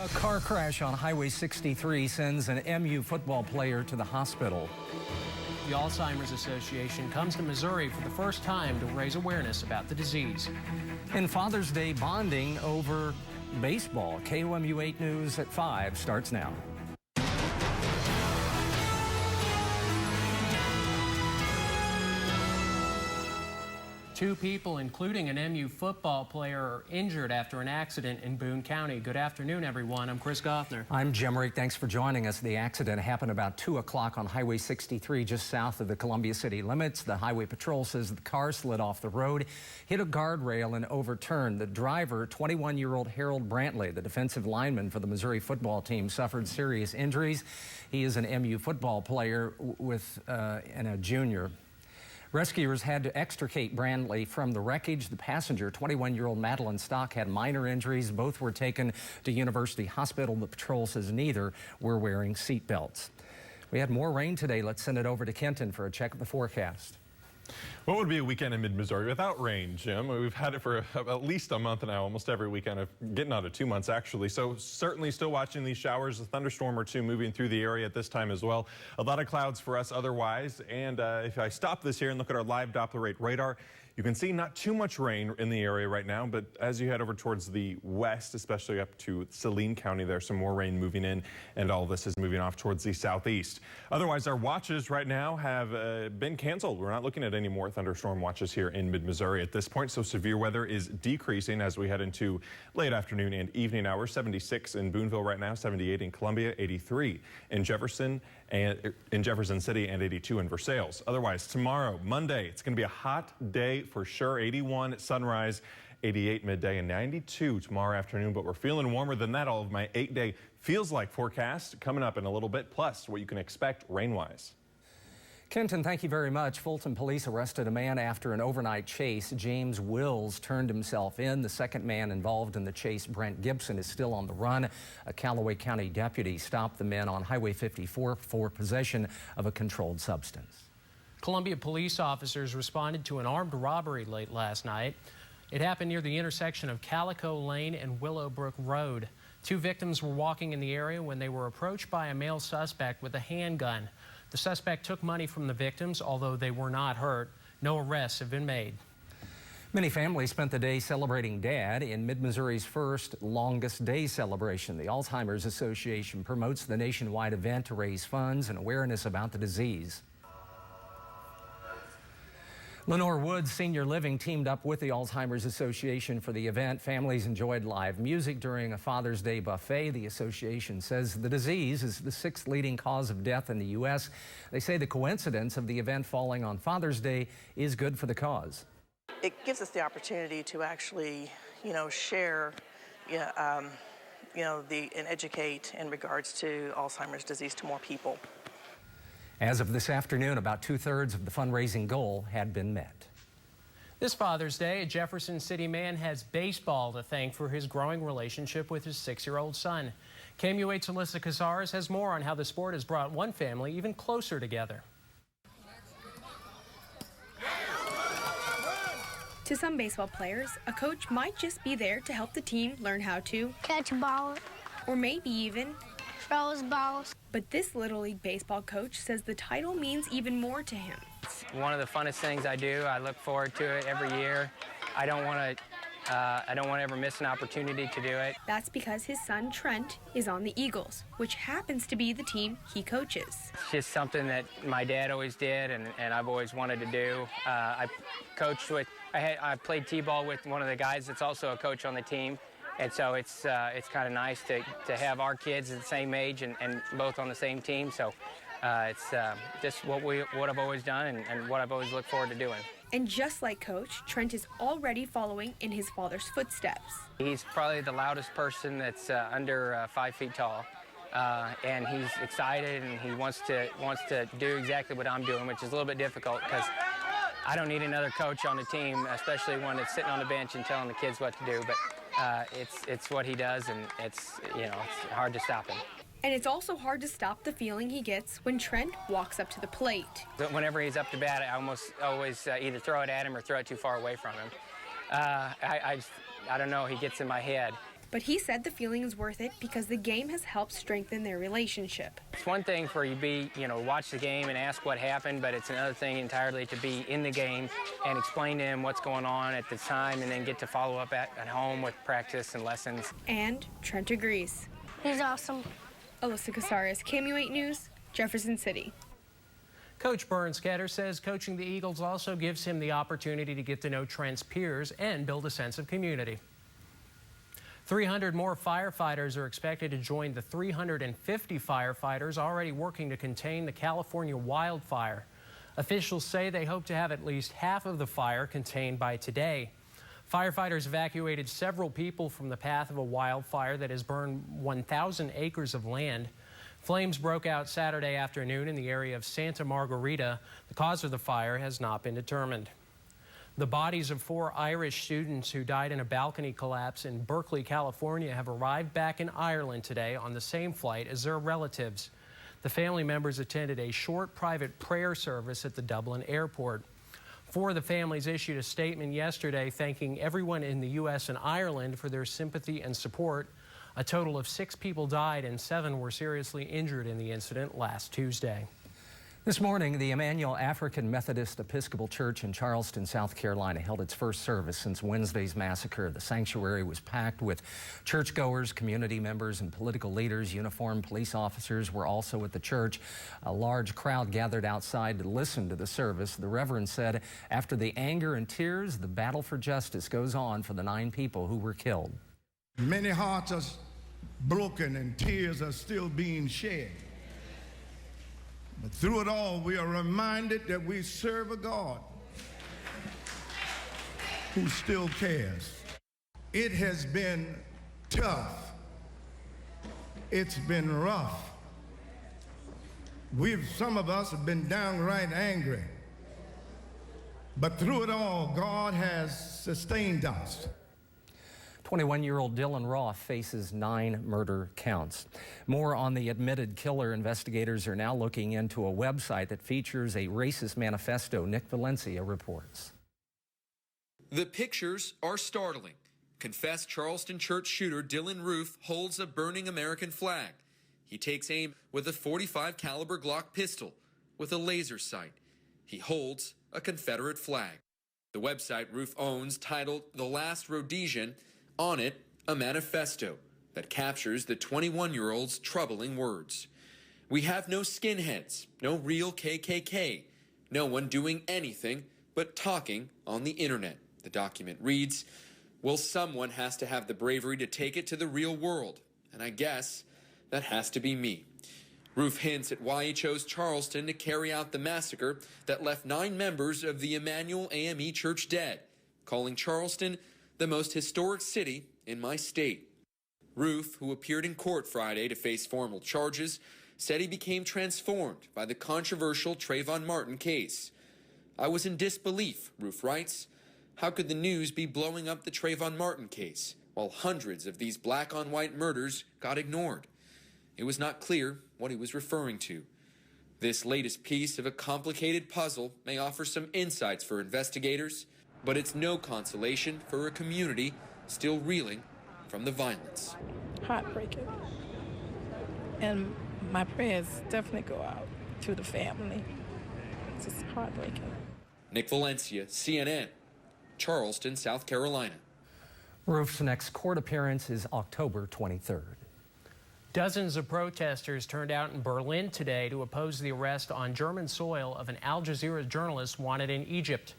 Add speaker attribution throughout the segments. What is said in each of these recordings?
Speaker 1: A car crash on Highway 63 sends an MU football player to the hospital.
Speaker 2: The Alzheimer's Association comes to Missouri for the first time to raise awareness about the disease.
Speaker 1: And Father's Day bonding over baseball. KOMU 8 News at 5 starts now.
Speaker 2: Two people, including an MU football player, are injured after an accident in Boone County. Good afternoon, everyone. I'm Chris Goffner.
Speaker 1: I'm Jim Rick. Thanks for joining us. The accident happened about 2 o'clock on Highway 63, just south of the Columbia city limits. The Highway Patrol says the car slid off the road, hit a guardrail, and overturned. The driver, 21-year-old Harold Brantley, the defensive lineman for the Missouri football team, suffered serious injuries. He is an MU football player and a junior. Rescuers had to extricate Brantley from the wreckage. The passenger, 21-year-old Madeline Stock, had minor injuries. Both were taken to University Hospital. The patrol says neither were wearing seat belts. We had more rain today. Let's send it over to Kenton for a check of the forecast.
Speaker 3: What would be a weekend in mid-Missouri without rain, Jim? We've had it for at least a month now, almost every weekend, getting out of 2 months actually. So certainly still watching these showers, a thunderstorm or two moving through the area at this time as well. A lot of clouds for us otherwise. And if I stop this here and look at our live Doppler rate radar, you can see not too much rain in the area right now, but as you head over towards the west, especially up to Saline County, there's some more rain moving in, and all of this is moving off towards the southeast. Otherwise, our watches right now have been canceled. We're not looking at any more thunderstorm watches here in mid-Missouri at this point, so severe weather is decreasing as we head into late afternoon and evening hours. 76 in Booneville right now, 78 in Columbia, 83 in Jefferson City, and 82 in Versailles. Otherwise, tomorrow, Monday, it's going to be a hot day for sure. 81 at sunrise, 88 midday, and 92 tomorrow afternoon. But we're feeling warmer than that. All of my 8-day feels like forecast coming up in a little bit, plus what you can expect rain-wise.
Speaker 1: Kenton, thank you very much. Fulton police arrested a man after an overnight chase. James Wills turned himself in. The second man involved in the chase, Brent Gibson, is still on the run. A Callaway County deputy stopped the men on Highway 54 for possession of a controlled substance.
Speaker 2: Columbia police officers responded to an armed robbery late last night. It happened near the intersection of Calico Lane and Willowbrook Road. Two victims were walking in the area when they were approached by a male suspect with a handgun. The suspect took money from the victims, although they were not hurt. No arrests have been made.
Speaker 1: Many families spent the day celebrating Dad in mid-Missouri's first longest day celebration. The Alzheimer's Association promotes the nationwide event to raise funds and awareness about the disease. Lenore Woods Senior Living teamed up with the Alzheimer's Association for the event. Families enjoyed live music during a Father's Day buffet. The association says the disease is the 6th leading cause of death in the U.S. They say the coincidence of the event falling on Father's Day is good for the cause.
Speaker 4: It gives us the opportunity to actually, share, and educate in regards to Alzheimer's disease to more people.
Speaker 1: As of this afternoon, about 2/3 of the fundraising goal had been met.
Speaker 2: This Father's Day, a Jefferson City man has baseball to thank for his growing relationship with his 6-year-old son. KOMU 8's Alyssa Cazares has more on how the sport has brought one family even closer together.
Speaker 5: To some baseball players, a coach might just be there to help the team learn how to
Speaker 6: catch a ball,
Speaker 5: or maybe even
Speaker 6: throw balls.
Speaker 5: But this Little League baseball coach says the title means even more to him.
Speaker 7: It's one of the funnest things I do. I look forward to it every year. I don't want to ever miss an opportunity to do it.
Speaker 5: That's because his son Trent is on the Eagles, which happens to be the team he coaches.
Speaker 7: It's just something that my dad always did, and I've always wanted to do. I played t-ball with one of the guys that's also a coach on the team. And so it's kind of nice to have our kids at the same age and both on the same team. So it's just what I've always done and what I've always looked forward to doing.
Speaker 5: And just like Coach, Trent is already following in his father's footsteps.
Speaker 7: He's probably the loudest person that's under 5 feet tall. And he's excited and he wants to do exactly what I'm doing, which is a little bit difficult because I don't need another coach on the team, especially one that's sitting on the bench and telling the kids what to do. But it's what he does, and it's hard to stop him.
Speaker 5: And it's also hard to stop the feeling he gets when Trent walks up to the plate.
Speaker 7: Whenever he's up to bat, I almost always either throw it at him or throw it too far away from him. I don't know, he gets in my head.
Speaker 5: But he said the feeling is worth it because the game has helped strengthen their relationship.
Speaker 7: It's one thing for you to watch the game and ask what happened, but it's another thing entirely to be in the game and explain to him what's going on at the time and then get to follow up at home with practice and lessons.
Speaker 5: And Trent agrees.
Speaker 6: He's awesome.
Speaker 5: Alyssa Casares, KOMU 8 News, Jefferson City.
Speaker 2: Coach Burns Ketter says coaching the Eagles also gives him the opportunity to get to know Trent's peers and build a sense of community. 300 more firefighters are expected to join the 350 firefighters already working to contain the California wildfire. Officials say they hope to have at least half of the fire contained by today. Firefighters evacuated several people from the path of a wildfire that has burned 1,000 acres of land. Flames broke out Saturday afternoon in the area of Santa Margarita. The cause of the fire has not been determined. The bodies of 4 Irish students who died in a balcony collapse in Berkeley, California, have arrived back in Ireland today on the same flight as their relatives. The family members attended a short private prayer service at the Dublin airport. 4 of the families issued a statement yesterday thanking everyone in the U.S. and Ireland for their sympathy and support. A total of 6 people died and 7 were seriously injured in the incident last Tuesday.
Speaker 1: This morning, the Emmanuel African Methodist Episcopal Church in Charleston, South Carolina, held its first service since Wednesday's massacre. The sanctuary was packed with churchgoers, community members, and political leaders. Uniformed police officers were also at the church. A large crowd gathered outside to listen to the service. The Reverend said, after the anger and tears, the battle for justice goes on for the 9 people who were killed.
Speaker 8: Many hearts are broken and tears are still being shed. But through it all, we are reminded that we serve a God who still cares. It has been tough. It's been rough. Some of us have been downright angry. But through it all, God has sustained us.
Speaker 1: 21-year-old Dylan Roth faces 9 murder counts. More on the admitted killer. Investigators are now looking into a website that features a racist manifesto. Nick Valencia reports.
Speaker 9: The pictures are startling. Confessed Charleston church shooter Dylan Roof holds a burning American flag. He takes aim with a .45 caliber Glock pistol with a laser sight. He holds a Confederate flag. The website Roof owns, titled The Last Rhodesian, on it, a manifesto that captures the 21-year-old's troubling words. We have no skinheads, no real KKK, no one doing anything but talking on the internet. The document reads, well, someone has to have the bravery to take it to the real world, and I guess that has to be me. Roof hints at why he chose Charleston to carry out the massacre that left 9 members of the Emmanuel AME Church dead, calling Charleston the most historic city in my state. Roof, who appeared in court Friday to face formal charges, said he became transformed by the controversial Trayvon Martin case. I was in disbelief, Roof writes. How could the news be blowing up the Trayvon Martin case while hundreds of these black-on-white murders got ignored? It was not clear what he was referring to. This latest piece of a complicated puzzle may offer some insights for investigators, but it's no consolation for a community still reeling from the violence.
Speaker 10: Heartbreaking. And my prayers definitely go out to the family. It's just heartbreaking.
Speaker 9: Nick Valencia, CNN, Charleston, South Carolina.
Speaker 1: Roof's next court appearance is October 23rd.
Speaker 2: Dozens of protesters turned out in Berlin today to oppose the arrest on German soil of an Al Jazeera journalist wanted in Egypt.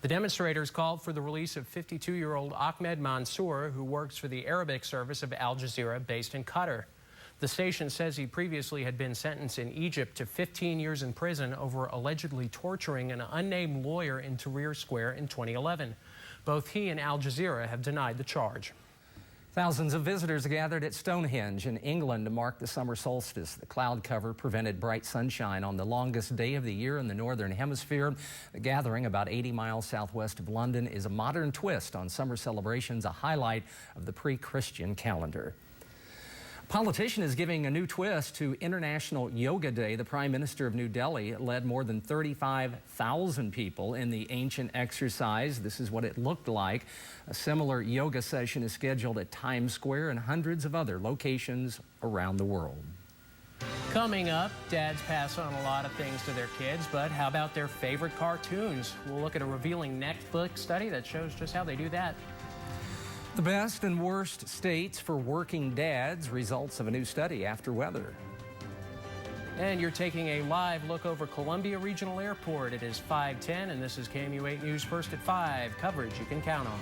Speaker 2: The demonstrators called for the release of 52-year-old Ahmed Mansour, who works for the Arabic service of Al Jazeera based in Qatar. The station says he previously had been sentenced in Egypt to 15 years in prison over allegedly torturing an unnamed lawyer in Tahrir Square in 2011. Both he and Al Jazeera have denied the charge.
Speaker 1: Thousands of visitors gathered at Stonehenge in England to mark the summer solstice. The cloud cover prevented bright sunshine on the longest day of the year in the northern hemisphere. The gathering, about 80 miles southwest of London, is a modern twist on summer celebrations, a highlight of the pre-Christian calendar. Politician is giving a new twist to International Yoga Day. The Prime Minister of New Delhi led more than 35,000 people in the ancient exercise. This is what it looked like. A similar yoga session is scheduled at Times Square and hundreds of other locations around the world.
Speaker 2: Coming up, dads pass on a lot of things to their kids, but how about their favorite cartoons? We'll look at a revealing Netflix study that shows just how they do that.
Speaker 1: The best and worst states for working dads, results of a new study after weather.
Speaker 2: And you're taking a live look over Columbia Regional Airport. It is 5:10, and this is KOMU 8 News First at 5. Coverage you can count on.